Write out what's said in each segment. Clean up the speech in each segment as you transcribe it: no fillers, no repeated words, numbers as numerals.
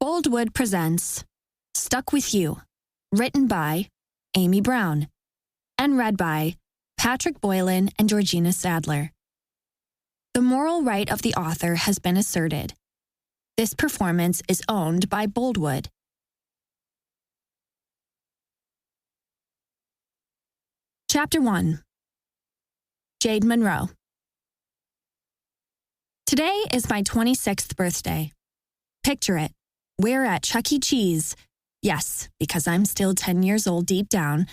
Boldwood presents Stuck With You, written by Aimee Brown, and read by Patrick Boylan and Georgina Sadler. The moral right of the author has been asserted. This performance is owned by Boldwood. Chapter 1. Jade Monroe. Today is my 26th birthday. Picture it. We're at Chuck E. Cheese. Yes, because I'm still 10 years old deep down.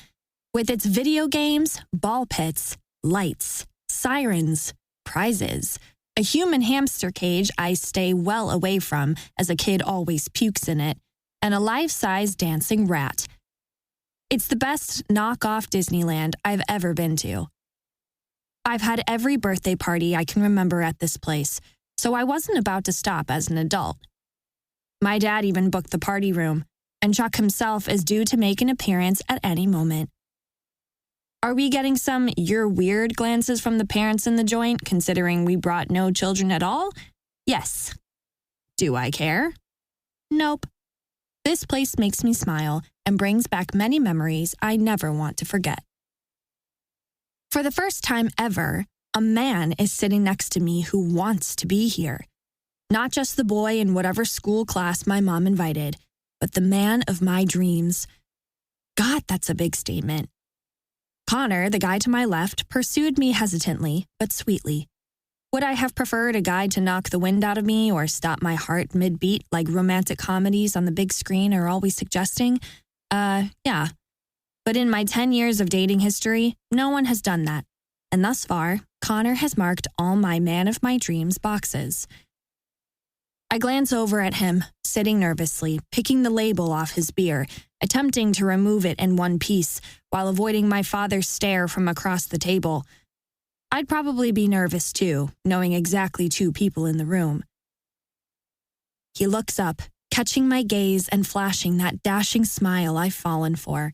With its video games, ball pits, lights, sirens, prizes, a human hamster cage I stay well away from as a kid always pukes in it, and a life-size dancing rat. It's the best knockoff Disneyland I've ever been to. I've had every birthday party I can remember at this place, so I wasn't about to stop as an adult. My dad even booked the party room, and Chuck himself is due to make an appearance at any moment. Are we getting some "you're weird" glances from the parents in the joint, considering we brought no children at all? Yes. Do I care? Nope. This place makes me smile and brings back many memories I never want to forget. For the first time ever, a man is sitting next to me who wants to be here. Not just the boy in whatever school class my mom invited, but the man of my dreams. God, that's a big statement. Connor, the guy to my left, pursued me hesitantly, but sweetly. Would I have preferred a guy to knock the wind out of me or stop my heart mid-beat like romantic comedies on the big screen are always suggesting? Yeah. But in my 10 years of dating history, no one has done that. And thus far, Connor has marked all my man of my dreams boxes. I glance over at him, sitting nervously, picking the label off his beer, attempting to remove it in one piece while avoiding my father's stare from across the table. I'd probably be nervous too, knowing exactly two people in the room. He looks up, catching my gaze and flashing that dashing smile I've fallen for.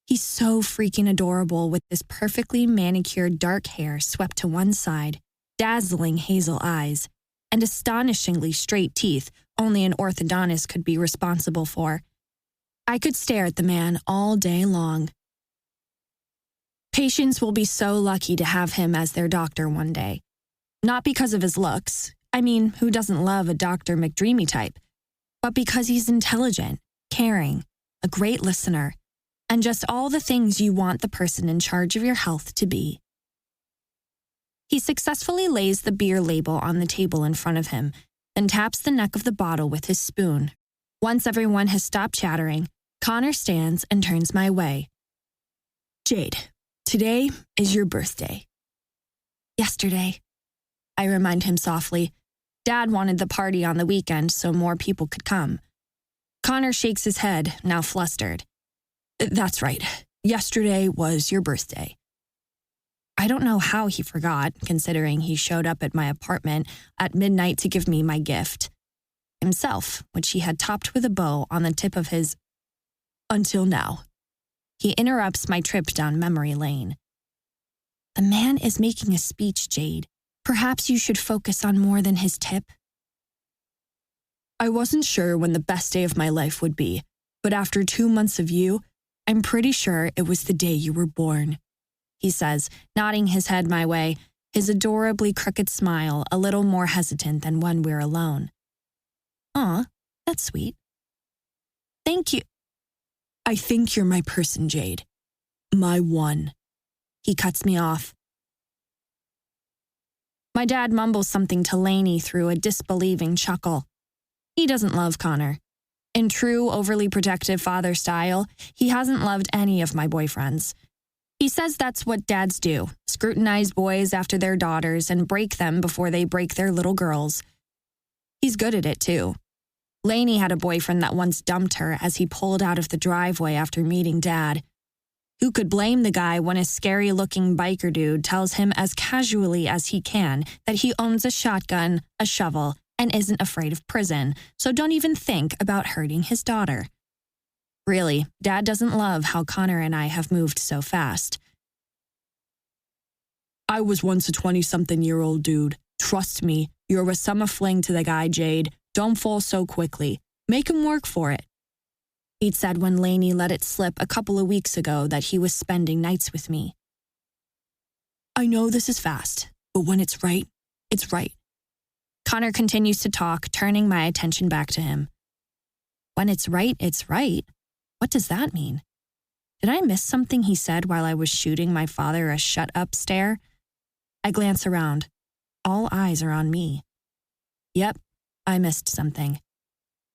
He's so freaking adorable with this perfectly manicured dark hair swept to one side, dazzling hazel eyes, and astonishingly straight teeth only an orthodontist could be responsible for. I could stare at the man all day long. Patients will be so lucky to have him as their doctor one day. Not because of his looks, I mean, who doesn't love a Dr. McDreamy type, but because he's intelligent, caring, a great listener, and just all the things you want the person in charge of your health to be. He successfully lays the beer label on the table in front of him, then taps the neck of the bottle with his spoon. Once everyone has stopped chattering, Connor stands and turns my way. "Jade, today is your birthday." "Yesterday," I remind him softly. Dad wanted the party on the weekend so more people could come. Connor shakes his head, now flustered. "That's right. Yesterday was your birthday." I don't know how he forgot, considering he showed up at my apartment at midnight to give me my gift. Himself, which he had topped with a bow on the tip of his... Until now. He interrupts my trip down memory lane. "The man is making a speech, Jade. Perhaps you should focus on more than his tip." "I wasn't sure when the best day of my life would be, but after 2 months of you, I'm pretty sure it was the day you were born," he says, nodding his head my way, his adorably crooked smile a little more hesitant than when we're alone. "Aw, that's sweet." "Thank you." "I think you're my person, Jade. My one." He cuts me off. My dad mumbles something to Lainey through a disbelieving chuckle. He doesn't love Connor. In true overly protective father style, he hasn't loved any of my boyfriends. He says that's what dads do, scrutinize boys after their daughters and break them before they break their little girls. He's good at it too. Lainey had a boyfriend that once dumped her as he pulled out of the driveway after meeting Dad. Who could blame the guy when a scary-looking biker dude tells him as casually as he can that he owns a shotgun, a shovel, and isn't afraid of prison, so don't even think about hurting his daughter. Really, Dad doesn't love how Connor and I have moved so fast. "I was once a 20-something-year-old dude. Trust me, you're a summer fling to the guy, Jade. Don't fall so quickly. Make him work for it. He'd said when Lainey let it slip a couple of weeks ago that he was spending nights with me. I know this is fast, but when it's right, it's right. Connor continues to talk, turning my attention back to him. When it's right, it's right. What does that mean? Did I miss something he said while I was shooting my father a shut-up stare? I glance around. All eyes are on me. Yep, I missed something.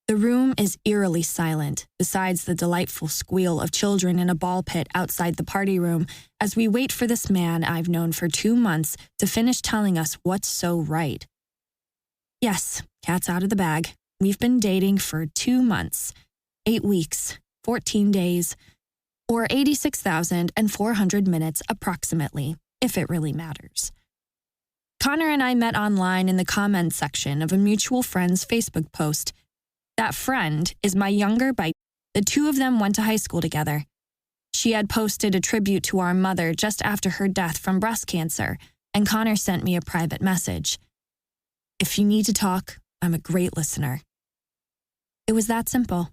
The room is eerily silent, besides the delightful squeal of children in a ball pit outside the party room, as we wait for this man I've known for 2 months to finish telling us what's so right. Yes, cat's out of the bag. We've been dating for 2 months, 8 weeks, 14 days, or 86,400 minutes approximately, if it really matters. Connor and I met online in the comments section of a mutual friend's Facebook post. That friend is my younger by. The two of them went to high school together. She had posted a tribute to our mother just after her death from breast cancer, and Connor sent me a private message. If you need to talk, I'm a great listener. It was that simple.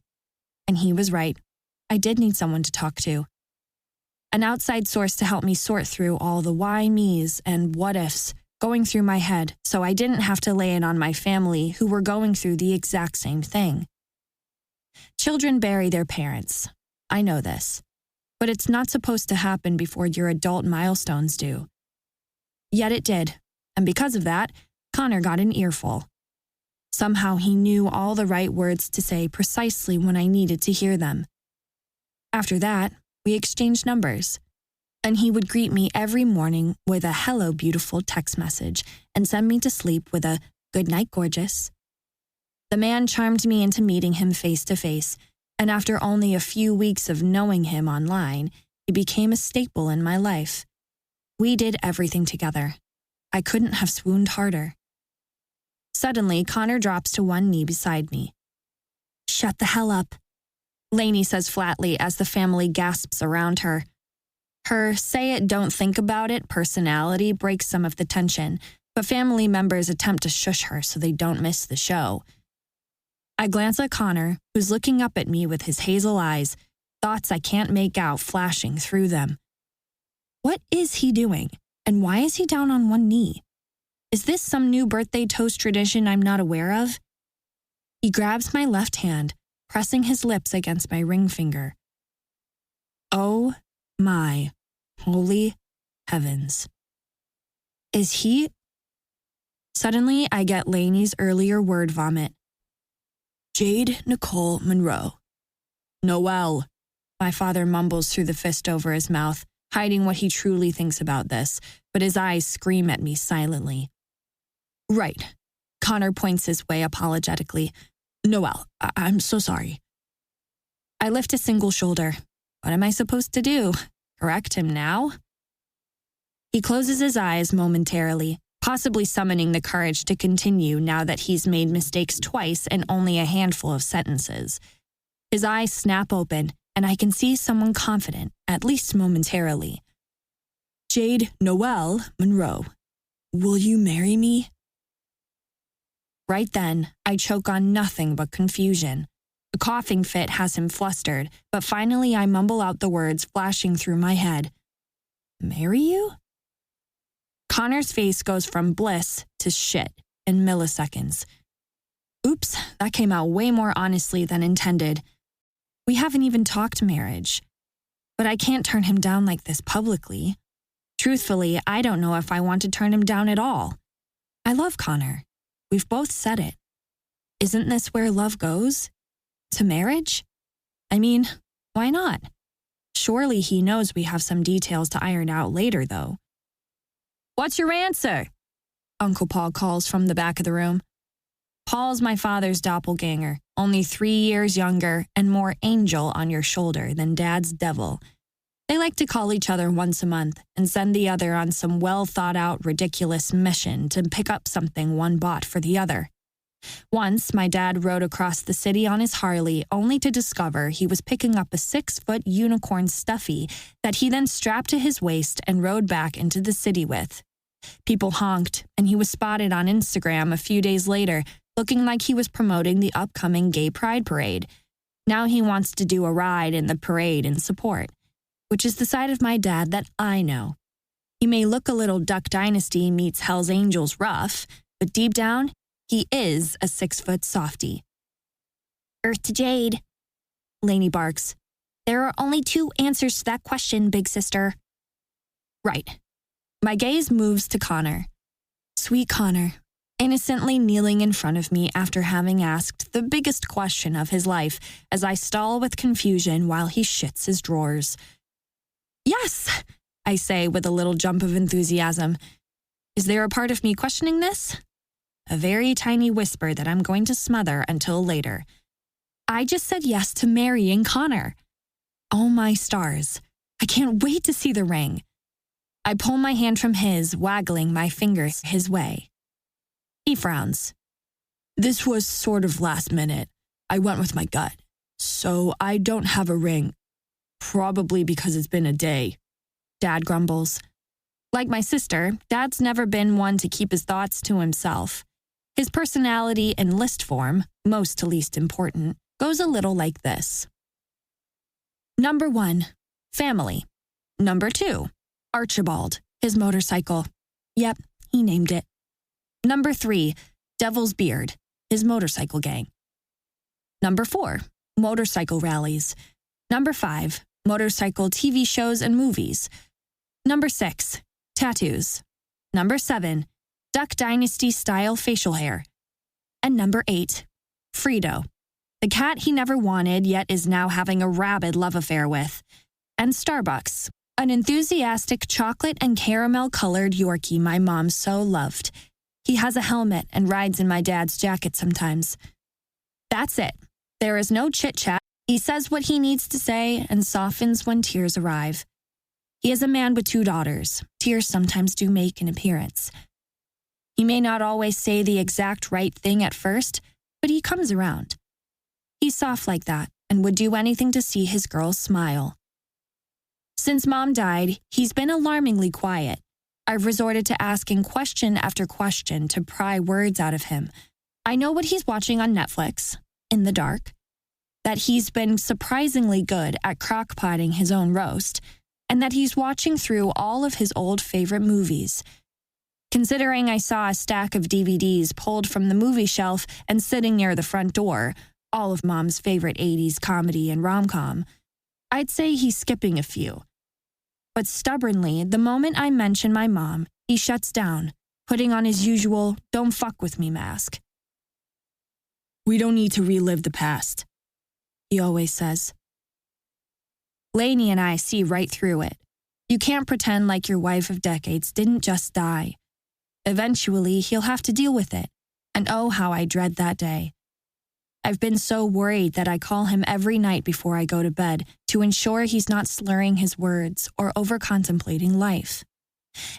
And he was right. I did need someone to talk to. An outside source to help me sort through all the why me's and what ifs going through my head so I didn't have to lay it on my family who were going through the exact same thing. Children bury their parents. I know this. But it's not supposed to happen before your adult milestones do. Yet it did, and because of that, Connor got an earful. Somehow he knew all the right words to say precisely when I needed to hear them. After that, we exchanged numbers, and he would greet me every morning with a hello beautiful text message and send me to sleep with a good night gorgeous. The man charmed me into meeting him face to face, and after only a few weeks of knowing him online, he became a staple in my life. We did everything together. I couldn't have swooned harder. Suddenly, Connor drops to one knee beside me. Shut the hell up, Lainey says flatly as the family gasps around her. Her say it, don't think about it personality breaks some of the tension, but family members attempt to shush her so they don't miss the show. I glance at Connor, who's looking up at me with his hazel eyes, thoughts I can't make out flashing through them. What is he doing, and why is he down on one knee? Is this some new birthday toast tradition I'm not aware of? He grabs my left hand, pressing his lips against my ring finger. Oh my holy heavens. Is he? Suddenly, I get Lainey's earlier word vomit. Jade Nicole Monroe. Noelle, my father mumbles through the fist over his mouth, hiding what he truly thinks about this, but his eyes scream at me silently. Right. Connor points his way apologetically. Noelle, I'm so sorry. I lift a single shoulder. What am I supposed to do? Correct him now? He closes his eyes momentarily, possibly summoning the courage to continue now that he's made mistakes twice in only a handful of sentences. His eyes snap open, and I can see someone confident, at least momentarily. Jade Noelle Monroe, will you marry me? Right then, I choke on nothing but confusion. A coughing fit has him flustered, but finally I mumble out the words flashing through my head. Marry you? Connor's face goes from bliss to shit in milliseconds. Oops, that came out way more honestly than intended. We haven't even talked marriage. But I can't turn him down like this publicly. Truthfully, I don't know if I want to turn him down at all. I love Connor. We've both said it. Isn't this where love goes? To marriage? I mean, why not? Surely he knows we have some details to iron out later, though. What's your answer? Uncle Paul calls from the back of the room. Paul's my father's doppelganger, only 3 years younger and more angel on your shoulder than Dad's devil. They like to call each other once a month and send the other on some well-thought-out, ridiculous mission to pick up something one bought for the other. Once, my dad rode across the city on his Harley only to discover he was picking up a 6-foot unicorn stuffy that he then strapped to his waist and rode back into the city with. People honked, and he was spotted on Instagram a few days later, looking like he was promoting the upcoming gay pride parade. Now he wants to do a ride in the parade in support, which is the side of my dad that I know. He may look a little Duck Dynasty meets Hell's Angels rough, but deep down, he is a 6-foot softie. Earth to Jade, Lainey barks. There are only 2 answers to that question, big sister. Right. My gaze moves to Connor. Sweet Connor, innocently kneeling in front of me after having asked the biggest question of his life as I stall with confusion while he shits his drawers. Yes, I say with a little jump of enthusiasm. Is there a part of me questioning this? A very tiny whisper that I'm going to smother until later. I just said yes to marrying Connor. Oh my stars. I can't wait to see the ring. I pull my hand from his, waggling my fingers his way. He frowns. This was sort of last minute. I went with my gut. So I don't have a ring. Probably because it's been a day. Dad grumbles. Like my sister, Dad's never been one to keep his thoughts to himself. His personality in list form, most to least important, goes a little like this. Number 1, family. Number 2, Archibald, his motorcycle. Yep, he named it. Number 3, Devil's Beard, his motorcycle gang. Number 4, motorcycle rallies. Number 5, motorcycle TV shows and movies. Number 6, tattoos. Number 7, Duck Dynasty-style facial hair. And number 8, Frito, the cat he never wanted yet is now having a rabid love affair with. And Starbucks, an enthusiastic chocolate and caramel-colored Yorkie my mom so loved. He has a helmet and rides in my dad's jacket sometimes. That's it. There is no chit-chat. He says what he needs to say and softens when tears arrive. He is a man with 2 daughters. Tears sometimes do make an appearance. He may not always say the exact right thing at first, but he comes around. He's soft like that and would do anything to see his girls smile. Since Mom died, he's been alarmingly quiet. I've resorted to asking question after question to pry words out of him. I know what he's watching on Netflix, in the dark, that he's been surprisingly good at crock-potting his own roast, and that he's watching through all of his old favorite movies. Considering I saw a stack of DVDs pulled from the movie shelf and sitting near the front door, all of Mom's favorite 80s comedy and rom-com, I'd say he's skipping a few. But stubbornly, the moment I mention my mom, he shuts down, putting on his usual "don't fuck with me" mask. We don't need to relive the past, he always says. Lainey and I see right through it. You can't pretend like your wife of decades didn't just die. Eventually, he'll have to deal with it, and oh, how I dread that day. I've been so worried that I call him every night before I go to bed to ensure he's not slurring his words or over-contemplating life.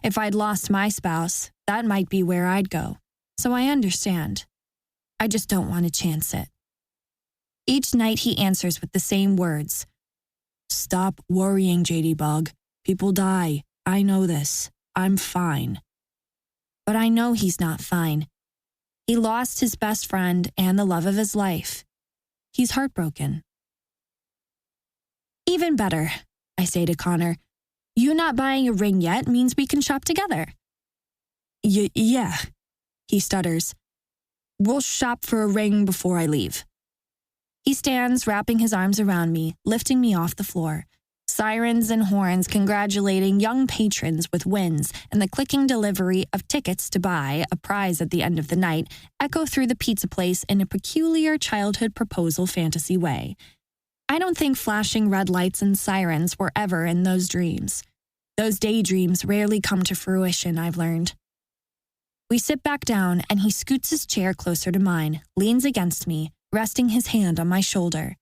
If I'd lost my spouse, that might be where I'd go, so I understand. I just don't want to chance it. Each night he answers with the same words. Stop worrying, JD Bug. People die. I know this. I'm fine. But I know he's not fine. He lost his best friend and the love of his life. He's heartbroken. Even better, I say to Connor. You not buying a ring yet means we can shop together. Yeah, he stutters. We'll shop for a ring before I leave. He stands, wrapping his arms around me, lifting me off the floor. Sirens and horns congratulating young patrons with wins and the clicking delivery of tickets to buy a prize at the end of the night echo through the pizza place in a peculiar childhood proposal fantasy way. I don't think flashing red lights and sirens were ever in those dreams. Those daydreams rarely come to fruition, I've learned. We sit back down and he scoots his chair closer to mine, leans against me, resting his hand on my shoulder.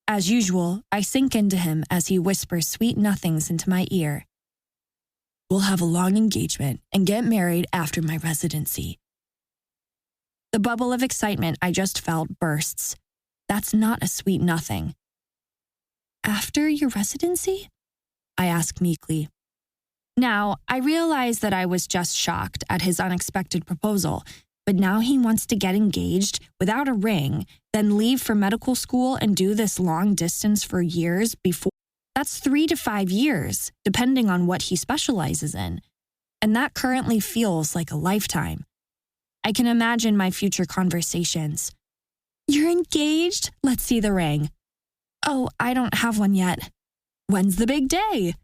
As usual, I sink into him as he whispers sweet nothings into my ear. We'll have a long engagement and get married after my residency. The bubble of excitement I just felt bursts. That's not a sweet nothing. After your residency? I ask meekly. Now, I realize that I was just shocked at his unexpected proposal, But now he wants to get engaged without a ring, then leave for medical school and do this long distance for years before. That's 3 to 5 years, depending on what he specializes in. And that currently feels like a lifetime. I can imagine my future conversations. You're engaged? Let's see the ring. Oh, I don't have one yet. When's the big day?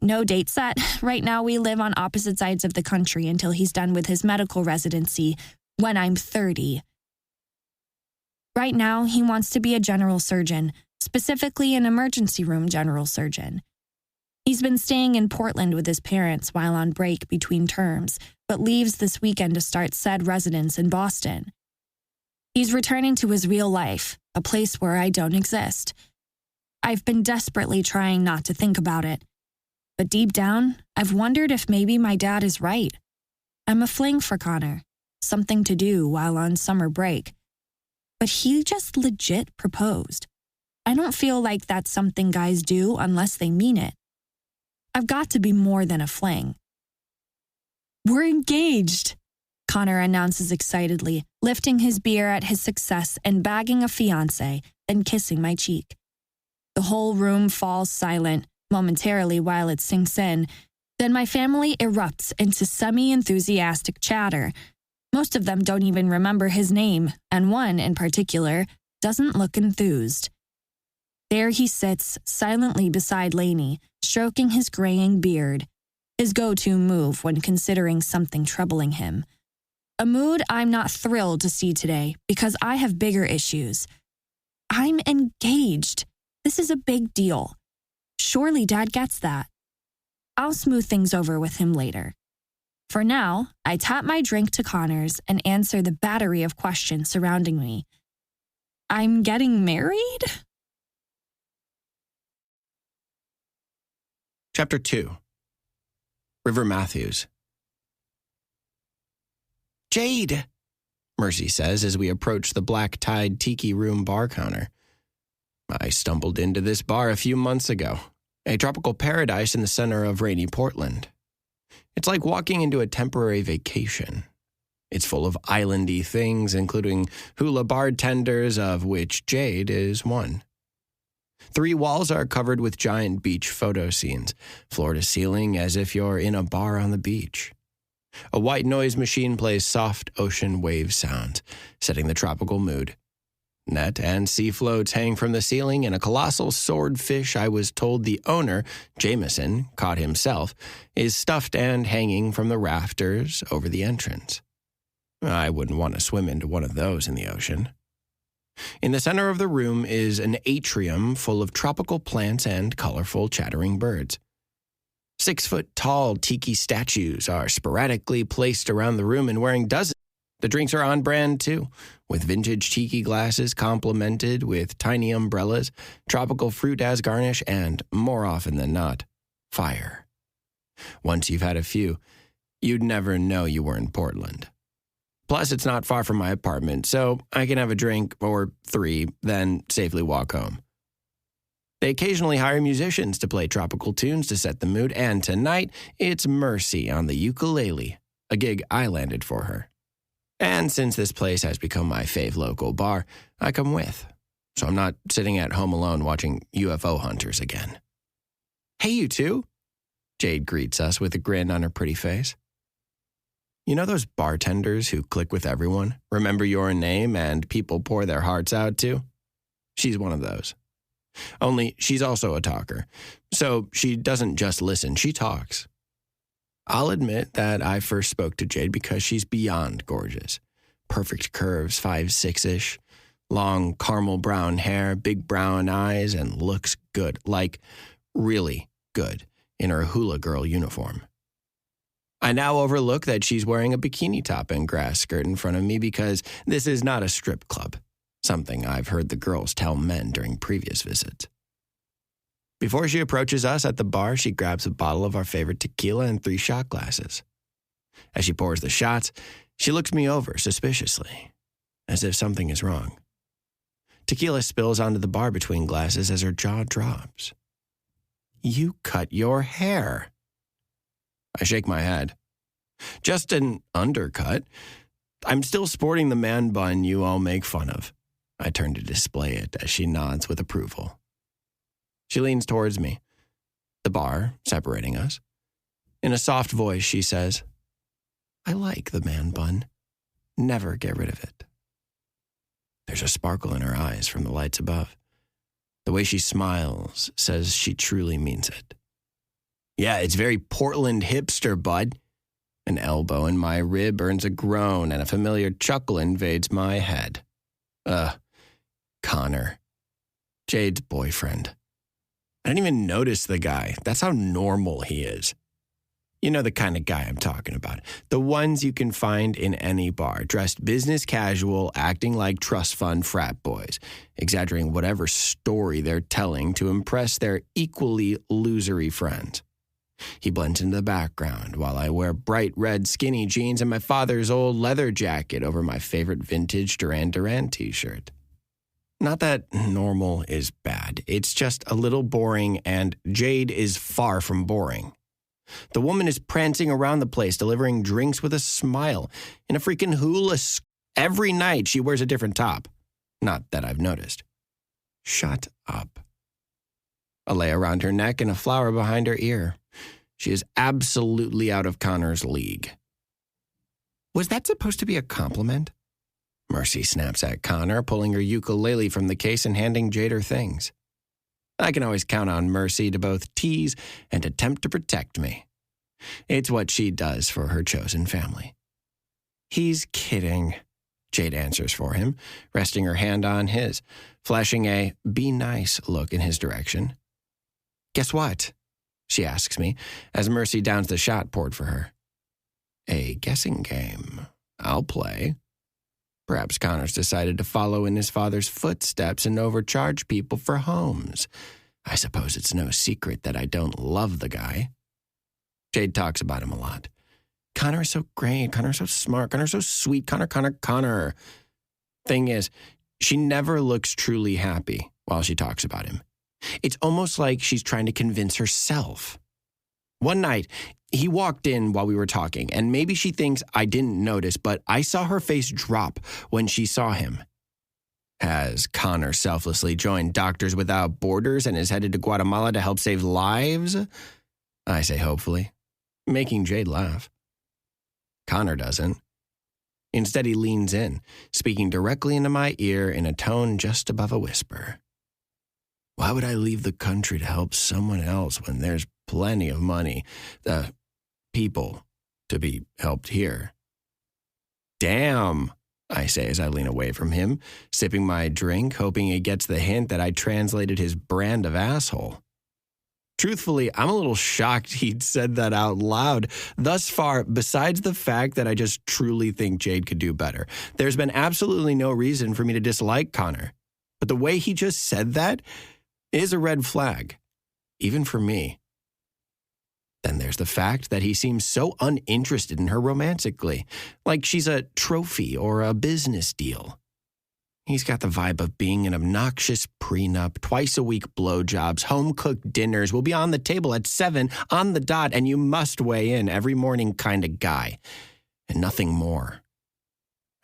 No date set. Right now we live on opposite sides of the country until he's done with his medical residency when I'm 30. Right now, he wants to be a general surgeon, specifically an emergency room general surgeon. He's been staying in Portland with his parents while on break between terms, but leaves this weekend to start said residence in Boston. He's returning to his real life, a place where I don't exist. I've been desperately trying not to think about it. But deep down, I've wondered if maybe my dad is right. I'm a fling for Connor, something to do while on summer break. But he just legit proposed. I don't feel like that's something guys do unless they mean it. I've got to be more than a fling. We're engaged, Connor announces excitedly, lifting his beer at his success and bagging a fiancé, then kissing my cheek. The whole room falls silent, momentarily while it sinks in. Then my family erupts into semi-enthusiastic chatter. Most of them don't even remember his name, and one, in particular, doesn't look enthused. There he sits, silently beside Lainey, stroking his graying beard, his go-to move when considering something troubling him. A mood I'm not thrilled to see today because I have bigger issues. I'm engaged. This is a big deal. Surely Dad gets that. I'll smooth things over with him later. For now, I tap my drink to Connor's and answer the battery of questions surrounding me. I'm getting married? Chapter 2. River Matthews. Jade, Mercy says as we approach the black-tied tiki room bar counter. I stumbled into this bar a few months ago, a tropical paradise in the center of rainy Portland. It's like walking into a temporary vacation. It's full of islandy things, including hula bartenders, of which Jade is one. 3 walls are covered with giant beach photo scenes, floor to ceiling as if you're in a bar on the beach. A white noise machine plays soft ocean wave sounds, setting the tropical mood. Net and sea floats hang from the ceiling, and a colossal swordfish I was told the owner, Jameson, caught himself, is stuffed and hanging from the rafters over the entrance. I wouldn't want to swim into one of those in the ocean. In the center of the room is an atrium full of tropical plants and colorful chattering birds. 6-foot-tall tiki statues are sporadically placed around the room and wearing dozens. The drinks are on brand, too, with vintage tiki glasses complemented with tiny umbrellas, tropical fruit as garnish, and, more often than not, fire. Once you've had a few, you'd never know you were in Portland. Plus, it's not far from my apartment, so I can have a drink or 3, then safely walk home. They occasionally hire musicians to play tropical tunes to set the mood, and tonight, it's Mercy on the ukulele, a gig I landed for her. And since this place has become my fave local bar, I come with, so I'm not sitting at home alone watching UFO hunters again. Hey, you two, Jade greets us with a grin on her pretty face. You know those bartenders who click with everyone, remember your name, and people pour their hearts out to? She's one of those. Only she's also a talker, so she doesn't just listen, she talks. I'll admit that I first spoke to Jade because she's beyond gorgeous. Perfect curves, 5'6"-ish, long caramel brown hair, big brown eyes, and looks good, like really good, in her hula girl uniform. I now overlook that she's wearing a bikini top and grass skirt in front of me because this is not a strip club, something I've heard the girls tell men during previous visits. Before she approaches us at the bar, she grabs a bottle of our favorite tequila and 3 shot glasses. As she pours the shots, she looks me over suspiciously, as if something is wrong. Tequila spills onto the bar between glasses as her jaw drops. You cut your hair. I shake my head. Just an undercut. I'm still sporting the man bun you all make fun of. I turn to display it as she nods with approval. She leans towards me, the bar separating us. In a soft voice, she says, I like the man bun. Never get rid of it. There's a sparkle in her eyes from the lights above. The way she smiles says she truly means it. Yeah, it's very Portland hipster, bud. An elbow in my rib earns a groan, and a familiar chuckle invades my head. Connor. Jade's boyfriend. I didn't even notice the guy. That's how normal he is. You know the kind of guy I'm talking about. The ones you can find in any bar, dressed business casual, acting like trust fund frat boys, exaggerating whatever story they're telling to impress their equally losery friends. He blends into the background while I wear bright red skinny jeans and my father's old leather jacket over my favorite vintage Duran Duran t-shirt. Not that normal is bad. It's just a little boring, and Jade is far from boring. The woman is prancing around the place, delivering drinks with a smile in a freaking hula. Every night she wears a different top. Not that I've noticed. Shut up. A lei around her neck and a flower behind her ear. She is absolutely out of Connor's league. Was that supposed to be a compliment? Mercy snaps at Connor, pulling her ukulele from the case and handing Jade her things. I can always count on Mercy to both tease and attempt to protect me. It's what she does for her chosen family. He's kidding, Jade answers for him, resting her hand on his, flashing a be nice look in his direction. Guess what? She asks me, as Mercy downs the shot poured for her. A guessing game. I'll play. Perhaps Connor's decided to follow in his father's footsteps and overcharge people for homes. I suppose it's no secret that I don't love the guy. Jade talks about him a lot. Connor's so great. Connor's so smart. Connor's so sweet. Connor. Thing is, she never looks truly happy while she talks about him. It's almost like she's trying to convince herself. One night, he walked in while we were talking, and maybe she thinks I didn't notice, but I saw her face drop when she saw him. Has Connor selflessly joined Doctors Without Borders and is headed to Guatemala to help save lives? I say hopefully, making Jade laugh. Connor doesn't. Instead, he leans in, speaking directly into my ear in a tone just above a whisper. Why would I leave the country to help someone else when there's plenty of money, the people, to be helped here? Damn, I say as I lean away from him, sipping my drink, hoping he gets the hint that I translated his brand of asshole. Truthfully, I'm a little shocked he'd said that out loud. Thus far, besides the fact that I just truly think Jade could do better, there's been absolutely no reason for me to dislike Connor. But the way he just said that is a red flag, even for me. Then there's the fact that he seems so uninterested in her romantically, like she's a trophy or a business deal. He's got the vibe of being an obnoxious prenup, twice-a-week blowjobs, home-cooked dinners, will be on the table at 7 on the dot, and you must weigh in every morning kind of guy, and nothing more.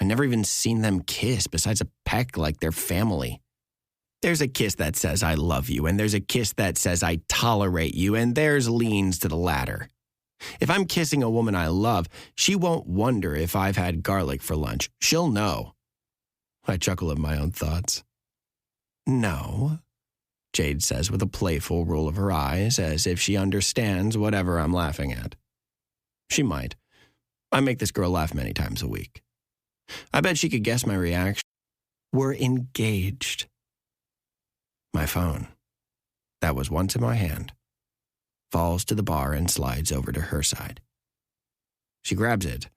I've never even seen them kiss besides a peck like their family. There's a kiss that says I love you, and there's a kiss that says I tolerate you, and theirs leans to the latter. If I'm kissing a woman I love, she won't wonder if I've had garlic for lunch. She'll know. I chuckle at my own thoughts. No, Jade says with a playful roll of her eyes, as if she understands whatever I'm laughing at. She might. I make this girl laugh many times a week. I bet she could guess my reaction. We're engaged. My phone, that was once in my hand, falls to the bar and slides over to her side. She grabs it,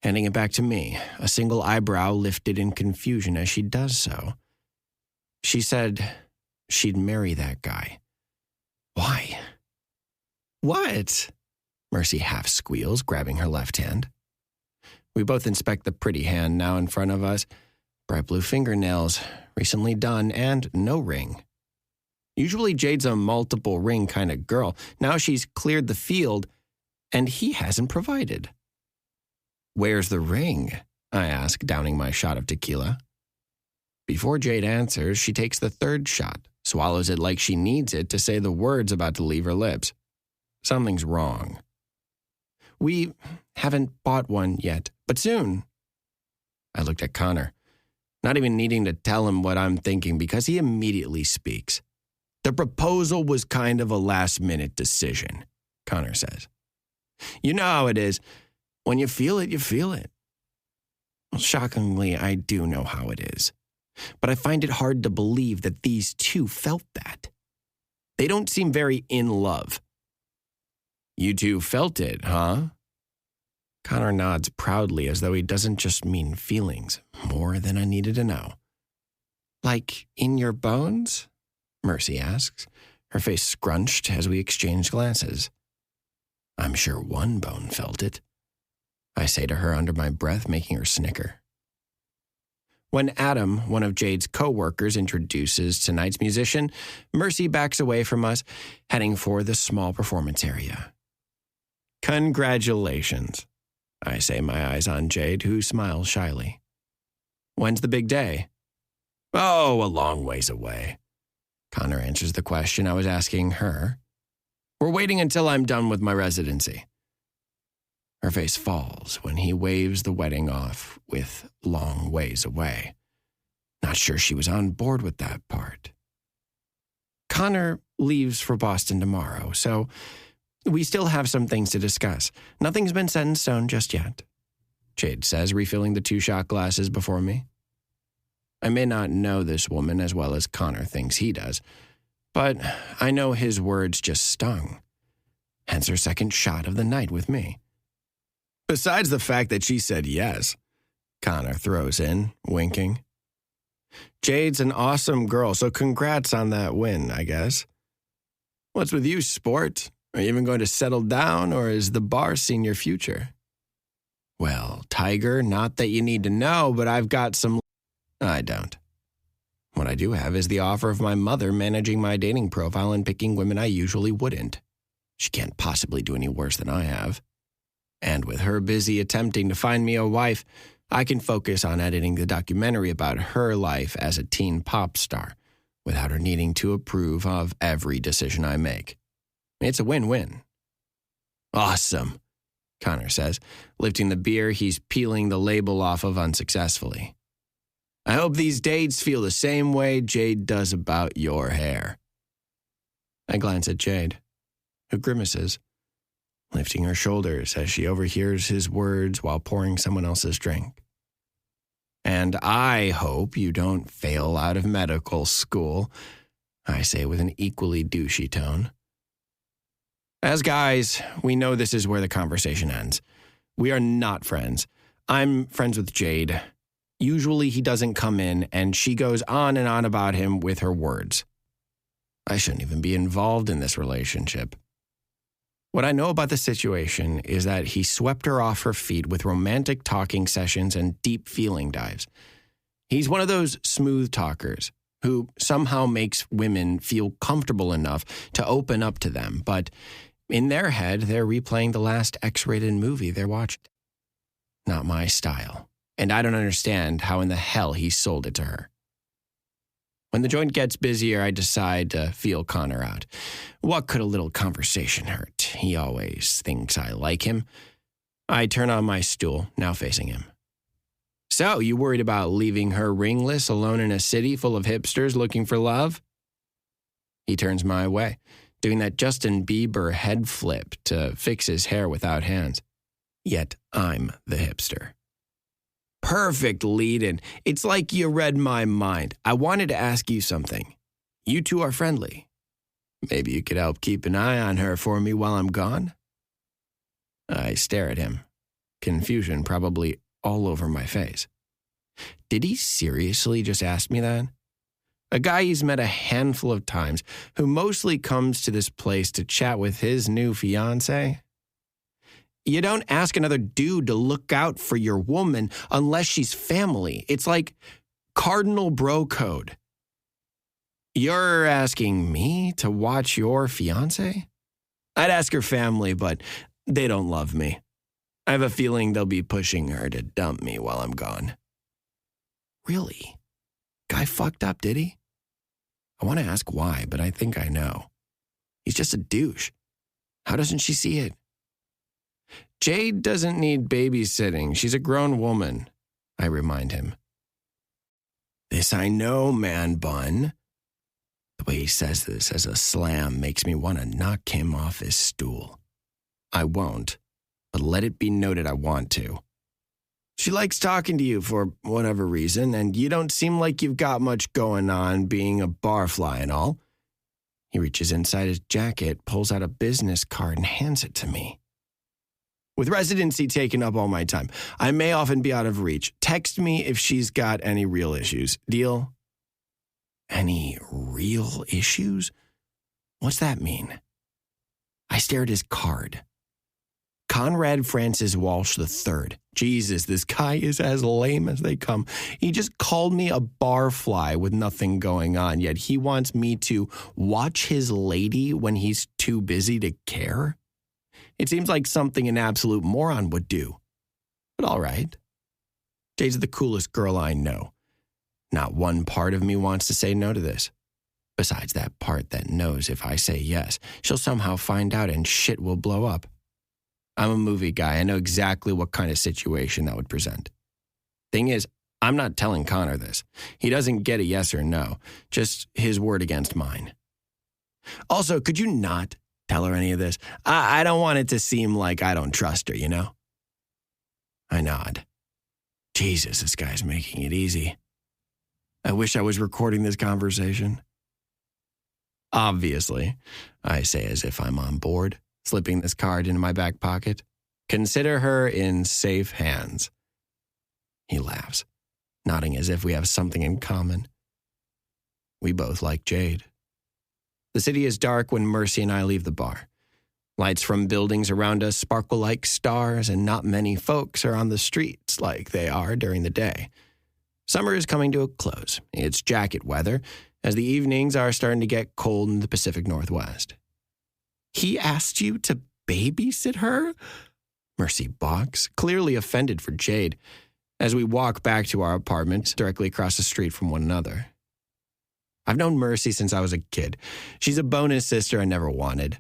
handing it back to me, a single eyebrow lifted in confusion as she does so. She said she'd marry that guy. Why? What? Mercy half squeals, grabbing her left hand. We both inspect the pretty hand now in front of us. Bright blue fingernails, recently done, and no ring. Usually Jade's a multiple ring kind of girl. Now she's cleared the field, and he hasn't provided. Where's the ring? I ask, downing my shot of tequila. Before Jade answers, she takes the third shot, swallows it like she needs it to say the words about to leave her lips. Something's wrong. We haven't bought one yet, but soon. I looked at Connor, not even needing to tell him what I'm thinking because he immediately speaks. The proposal was kind of a last-minute decision, Connor says. You know how it is. When you feel it, you feel it. Well, shockingly, I do know how it is. But I find it hard to believe that these two felt that. They don't seem very in love. You two felt it, huh? Connor nods proudly as though he doesn't just mean feelings, more than I needed to know. Like in your bones? Mercy asks, her face scrunched as we exchange glances. I'm sure one bone felt it, I say to her under my breath, making her snicker. When Adam, one of Jade's co-workers, introduces tonight's musician, Mercy backs away from us, heading for the small performance area. Congratulations, I say, my eyes on Jade, who smiles shyly. When's the big day? Oh, a long ways away. Connor answers the question I was asking her. We're waiting until I'm done with my residency. Her face falls when he waves the wedding off with long ways away. Not sure she was on board with that part. Connor leaves for Boston tomorrow, so we still have some things to discuss. Nothing's been set in stone just yet, Jade says, refilling the 2 shot glasses before me. I may not know this woman as well as Connor thinks he does, but I know his words just stung. Hence her second shot of the night with me. Besides the fact that she said yes, Connor throws in, winking. Jade's an awesome girl, so congrats on that win, I guess. What's with you, sport? Are you even going to settle down, or is the bar seeing your future? Well, Tiger, not that you need to know, but I've got some... I don't. What I do have is the offer of my mother managing my dating profile and picking women I usually wouldn't. She can't possibly do any worse than I have. And with her busy attempting to find me a wife, I can focus on editing the documentary about her life as a teen pop star without her needing to approve of every decision I make. It's a win-win. Awesome, Connor says, lifting the beer he's peeling the label off of unsuccessfully. I hope these dates feel the same way Jade does about your hair. I glance at Jade, who grimaces, lifting her shoulders as she overhears his words while pouring someone else's drink. And I hope you don't fail out of medical school, I say with an equally douchey tone. As guys, we know this is where the conversation ends. We are not friends. I'm friends with Jade. Usually he doesn't come in, and she goes on and on about him with her words. I shouldn't even be involved in this relationship. What I know about the situation is that he swept her off her feet with romantic talking sessions and deep feeling dives. He's one of those smooth talkers who somehow makes women feel comfortable enough to open up to them, but in their head, they're replaying the last X-rated movie they're watching. Not my style, and I don't understand how in the hell he sold it to her. When the joint gets busier, I decide to feel Connor out. What could a little conversation hurt? He always thinks I like him. I turn on my stool, now facing him. So, you worried about leaving her ringless, alone in a city full of hipsters looking for love? He turns my way, doing that Justin Bieber head flip to fix his hair without hands. Yet I'm the hipster. Perfect lead-in. It's like you read my mind. I wanted to ask you something. You two are friendly. Maybe you could help keep an eye on her for me while I'm gone? I stare at him, confusion probably all over my face. Did he seriously just ask me that? A guy he's met a handful of times who mostly comes to this place to chat with his new fiancé? You don't ask another dude to look out for your woman unless she's family. It's like cardinal bro code. You're asking me to watch your fiancé? I'd ask her family, but they don't love me. I have a feeling they'll be pushing her to dump me while I'm gone. Really? Guy fucked up, did he? I want to ask why, but I think I know. He's just a douche. How doesn't she see it? Jade doesn't need babysitting. She's a grown woman, I remind him. This I know, man bun. The way he says this as a slam makes me want to knock him off his stool. I won't, but let it be noted I want to. She likes talking to you for whatever reason, and you don't seem like you've got much going on being a barfly and all. He reaches inside his jacket, pulls out a business card, and hands it to me. With residency taking up all my time, I may often be out of reach. Text me if she's got any real issues. Deal? Any real issues? What's that mean? I stare at his card. Conrad Francis Walsh III. Jesus, this guy is as lame as they come. He just called me a barfly with nothing going on, yet he wants me to watch his lady when he's too busy to care? It seems like something an absolute moron would do. But all right. Jade's the coolest girl I know. Not one part of me wants to say no to this. Besides that part that knows if I say yes, she'll somehow find out and shit will blow up. I'm a movie guy. I know exactly what kind of situation that would present. Thing is, I'm not telling Connor this. He doesn't get a yes or no, just his word against mine. Also, could you not tell her any of this? I don't want it to seem like I don't trust her, you know? I nod. Jesus, this guy's making it easy. I wish I was recording this conversation. Obviously, I say as if I'm on board, slipping this card into my back pocket. Consider her in safe hands. He laughs, nodding as if we have something in common. We both like Jade. The city is dark when Mercy and I leave the bar. Lights from buildings around us sparkle like stars, and not many folks are on the streets like they are during the day. Summer is coming to a close. It's jacket weather, as the evenings are starting to get cold in the Pacific Northwest. He asked you to babysit her? Mercy balks, clearly offended for Jade, as we walk back to our apartment directly across the street from one another. I've known Mercy since I was a kid. She's a bonus sister I never wanted.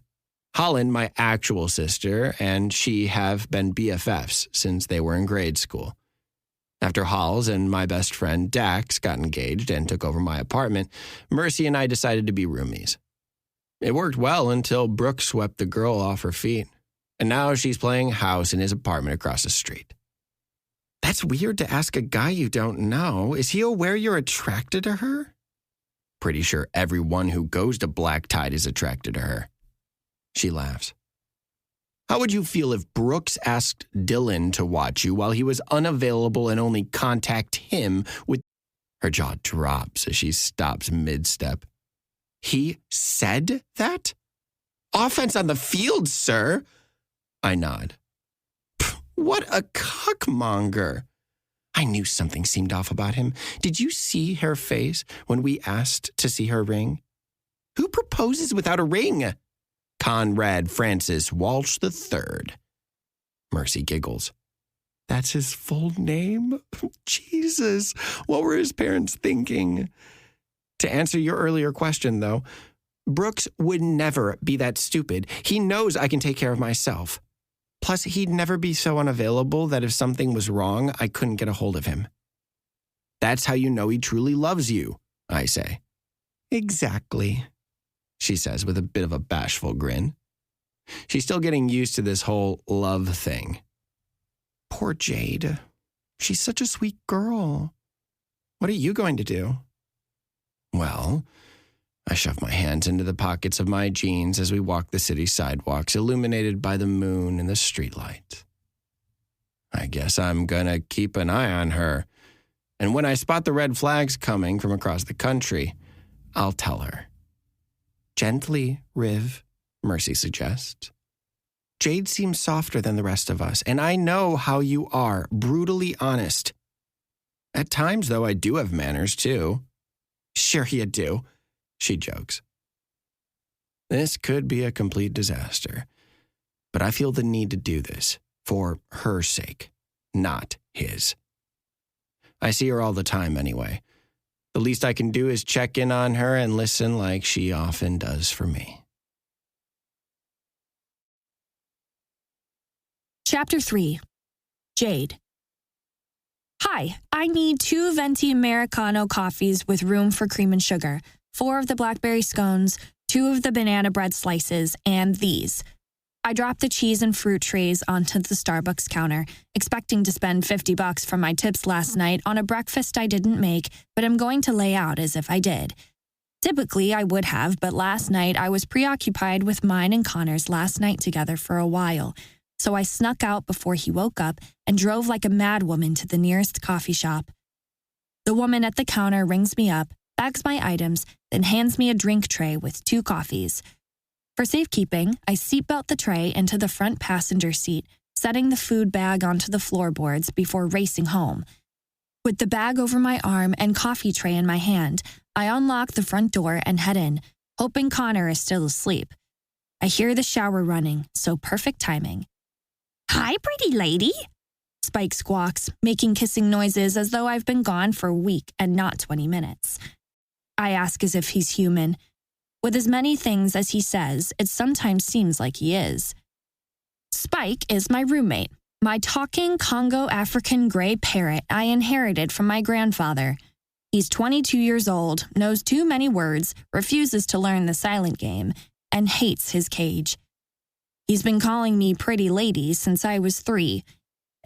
Holland, my actual sister, and she have been BFFs since they were in grade school. After Halls and my best friend Dax got engaged and took over my apartment, Mercy and I decided to be roomies. It worked well until Brooke swept the girl off her feet, and now she's playing house in his apartment across the street. That's weird to ask a guy you don't know. Is he aware you're attracted to her? Pretty sure everyone who goes to Black Tide is attracted to her. She laughs. How would you feel if Brooks asked Dylan to watch you while he was unavailable and only contact him with... Her jaw drops as she stops mid-step. He said that? Offense on the field, sir. I nod. What a cockmonger. I knew something seemed off about him. Did you see her face when we asked to see her ring? Who proposes without a ring? Conrad Francis Walsh III. Mercy giggles. That's his full name? Jesus, what were his parents thinking? To answer your earlier question, though, Brooks would never be that stupid. He knows I can take care of myself. Plus, he'd never be so unavailable that if something was wrong, I couldn't get a hold of him. That's how you know he truly loves you, I say. Exactly, she says with a bit of a bashful grin. She's still getting used to this whole love thing. Poor Jade. She's such a sweet girl. What are you going to do? Well, I shove my hands into the pockets of my jeans as we walk the city sidewalks illuminated by the moon and the streetlight. I guess I'm gonna keep an eye on her, and when I spot the red flags coming from across the country, I'll tell her. Gently, Riv, Mercy suggests. Jade seems softer than the rest of us, and I know how you are, brutally honest. At times, though, I do have manners, too. Sure you do, she jokes. This could be a complete disaster, but I feel the need to do this, For her sake, not his. I see her all the time anyway. The least I can do is check in on her and listen like she often does for me. Chapter 3. Jade. Hi, I need 2 venti Americano coffees with room for cream and sugar, 4 of the blackberry scones, 2 of the banana bread slices, and these. I dropped the cheese and fruit trays onto the Starbucks counter, expecting to spend $50 from my tips last night on a breakfast I didn't make, but I'm going to lay out as if I did. Typically, I would have, but last night I was preoccupied with mine and Connor's last night together for a while, so I snuck out before he woke up and drove like a madwoman to the nearest coffee shop. The woman at the counter rings me up, bags my items, then hands me a drink tray with 2 coffees. For safekeeping, I seatbelt the tray into the front passenger seat, setting the food bag onto the floorboards before racing home. With the bag over my arm and coffee tray in my hand, I unlock the front door and head in, hoping Connor is still asleep. I hear the shower running, so perfect timing. "Hi, pretty lady," Spike squawks, making kissing noises as though I've been gone for a week and not 20 minutes. I ask as if he's human. With as many things as he says, it sometimes seems like he is. Spike is my roommate, my talking Congo African gray parrot I inherited from my grandfather. He's 22 years old, knows too many words, refuses to learn the silent game, and hates his cage. He's been calling me pretty lady since I was 3.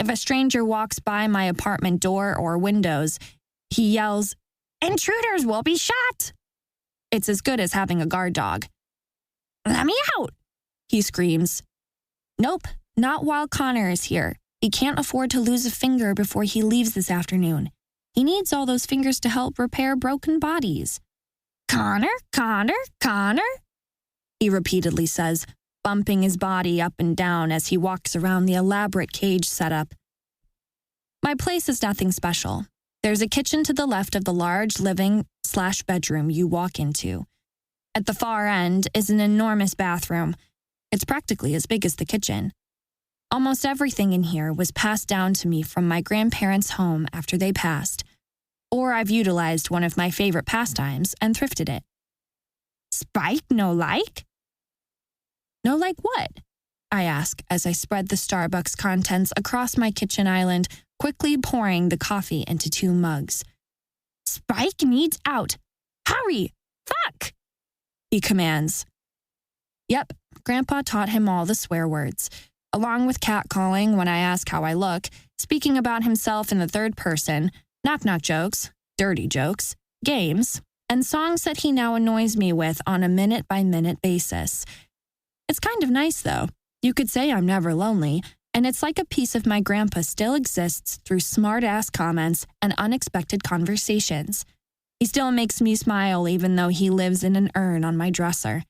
If a stranger walks by my apartment door or windows, he yells, "Intruders will be shot!" It's as good as having a guard dog. "Let me out!" he screams. Nope, not while Connor is here. He can't afford to lose a finger before he leaves this afternoon. He needs all those fingers to help repair broken bodies. "Connor, Connor, Connor," he repeatedly says, bumping his body up and down as he walks around the elaborate cage setup. My place is nothing special. There's a kitchen to the left of the large living/bedroom you walk into. At the far end is an enormous bathroom. It's practically as big as the kitchen. Almost everything in here was passed down to me from my grandparents' home after they passed, or I've utilized one of my favorite pastimes and thrifted it. "Spike no like?" "No like what?" I ask as I spread the Starbucks contents across my kitchen island, quickly pouring the coffee into 2 mugs. "Spike needs out. Hurry! Fuck!" he commands. Yep, Grandpa taught him all the swear words, along with catcalling when I ask how I look, speaking about himself in the 3rd person, knock-knock jokes, dirty jokes, games, and songs that he now annoys me with on a minute-by-minute basis. It's kind of nice, though. You could say I'm never lonely, and it's like a piece of my grandpa still exists through smart-ass comments and unexpected conversations. He still makes me smile even though he lives in an urn on my dresser.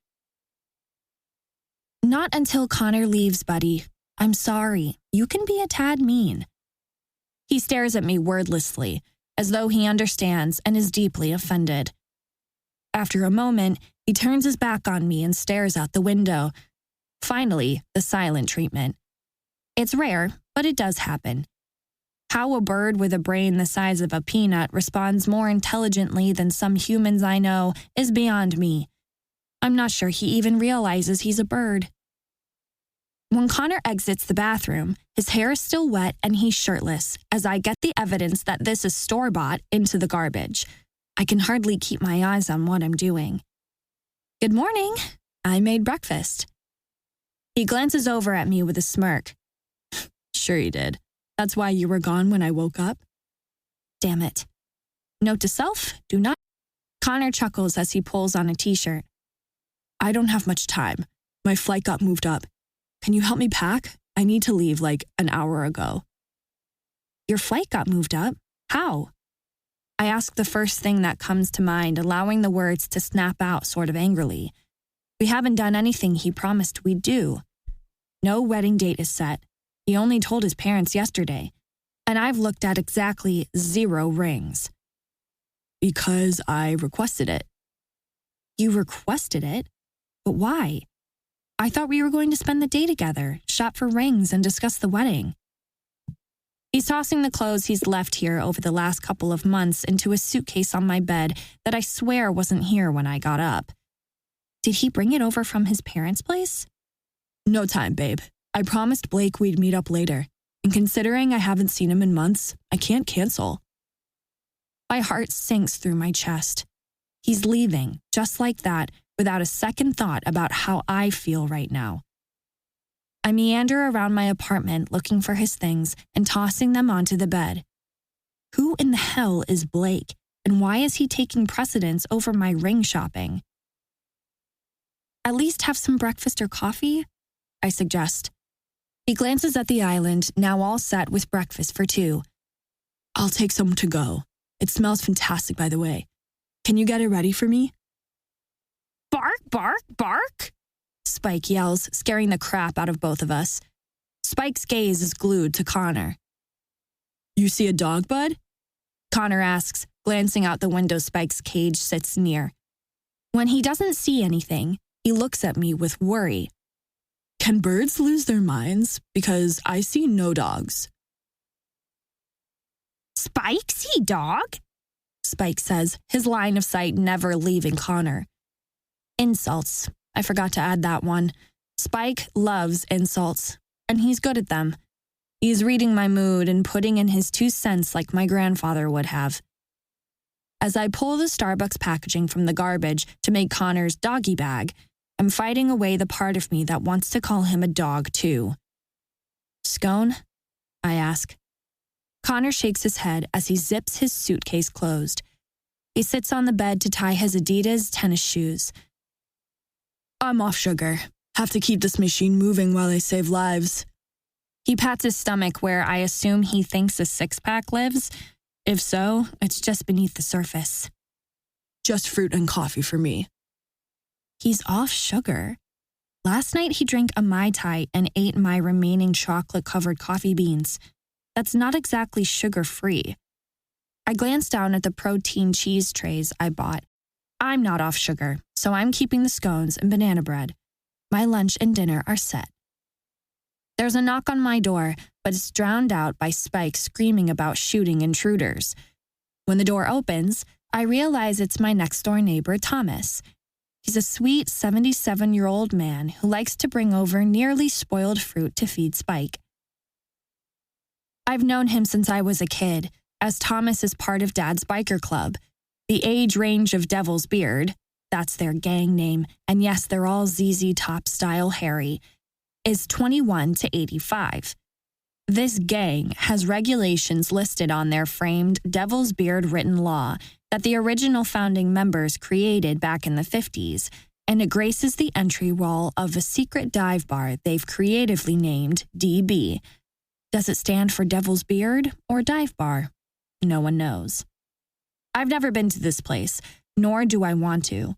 "Not until Connor leaves, buddy. I'm sorry. You can be a tad mean." He stares at me wordlessly, as though he understands and is deeply offended. After a moment, he turns his back on me and stares out the window. Finally, the silent treatment. It's rare, but it does happen. How a bird with a brain the size of a peanut responds more intelligently than some humans I know is beyond me. I'm not sure he even realizes he's a bird. When Connor exits the bathroom, his hair is still wet and he's shirtless as I get the evidence that this is store-bought into the garbage. I can hardly keep my eyes on what I'm doing. "Good morning. I made breakfast." He glances over at me with a smirk. "Sure you did. That's why you were gone when I woke up?" Damn it. Note to self, do not. Connor chuckles as he pulls on a t-shirt. "I don't have much time. My flight got moved up. Can you help me pack? I need to leave like an hour ago." "Your flight got moved up? How?" I ask the first thing that comes to mind, allowing the words to snap out sort of angrily. We haven't done anything he promised we'd do. No wedding date is set. He only told his parents yesterday, and I've looked at exactly 0 rings. "Because I requested it." "You requested it? But why?" I thought we were going to spend the day together, shop for rings, and discuss the wedding. He's tossing the clothes he's left here over the last couple of months into a suitcase on my bed that I swear wasn't here when I got up. Did he bring it over from his parents' place? No time, babe. I promised Blake we'd meet up later, and considering I haven't seen him in months, I can't cancel. My heart sinks through my chest. He's leaving, just like that, without a second thought about how I feel right now. I meander around my apartment looking for his things and tossing them onto the bed. Who in the hell is Blake, and why is he taking precedence over my ring shopping? At least have some breakfast or coffee, I suggest. He glances at the island, now all set with breakfast for two. I'll take some to go. It smells fantastic, by the way. Can you get it ready for me? Bark, bark, bark, Spike yells, scaring the crap out of both of us. Spike's gaze is glued to Connor. You see a dog, bud? Connor asks, glancing out the window Spike's cage sits near. When he doesn't see anything, he looks at me with worry. Can birds lose their minds? Because I see no dogs. Spike see dog? Spike says, his line of sight never leaving Connor. Insults. I forgot to add that one. Spike loves insults, and he's good at them. He's reading my mood and putting in his 2 cents like my grandfather would have. As I pull the Starbucks packaging from the garbage to make Connor's doggy bag, I'm fighting away the part of me that wants to call him a dog, too. Scone? I ask. Connor shakes his head as he zips his suitcase closed. He sits on the bed to tie his Adidas tennis shoes. I'm off sugar. Have to keep this machine moving while I save lives. He pats his stomach where I assume he thinks a six-pack lives. If so, it's just beneath the surface. Just fruit and coffee for me. He's off sugar. Last night he drank a Mai Tai and ate my remaining chocolate-covered coffee beans. That's not exactly sugar-free. I glanced down at the protein cheese trays I bought. I'm not off sugar, so I'm keeping the scones and banana bread. My lunch and dinner are set. There's a knock on my door, but it's drowned out by Spike screaming about shooting intruders. When the door opens, I realize it's my next-door neighbor, Thomas. He's a sweet 77-year-old man who likes to bring over nearly spoiled fruit to feed Spike. I've known him since I was a kid, as Thomas is part of Dad's biker club. The age range of Devil's Beard, that's their gang name, and yes, they're all ZZ Top style hairy, is 21 to 85. This gang has regulations listed on their framed Devil's Beard written law that the original founding members created back in the 50s, and it graces the entry wall of a secret dive bar they've creatively named DB. Does it stand for Devil's Beard or Dive Bar? No one knows. I've never been to this place, nor do I want to.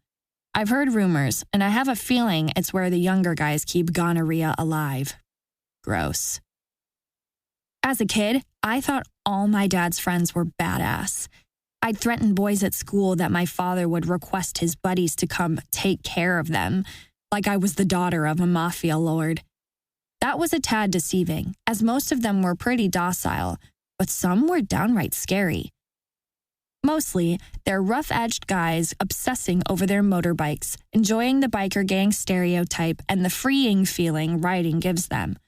I've heard rumors, and I have a feeling it's where the younger guys keep gonorrhea alive. Gross. As a kid, I thought all my dad's friends were badass. I'd threaten boys at school that my father would request his buddies to come take care of them, like I was the daughter of a mafia lord. That was a tad deceiving, as most of them were pretty docile, but some were downright scary. Mostly, they're rough-edged guys obsessing over their motorbikes, enjoying the biker gang stereotype and the freeing feeling riding gives them.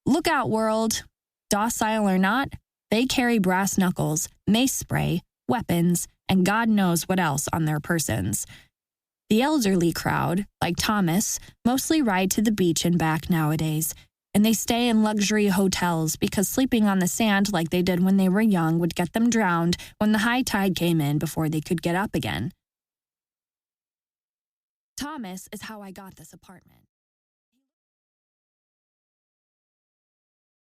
Look out, world. Docile or not, they carry brass knuckles, mace spray, weapons, and God knows what else on their persons. The elderly crowd, like Thomas, mostly ride to the beach and back nowadays, and they stay in luxury hotels because sleeping on the sand like they did when they were young would get them drowned when the high tide came in before they could get up again. Thomas is how I got this apartment.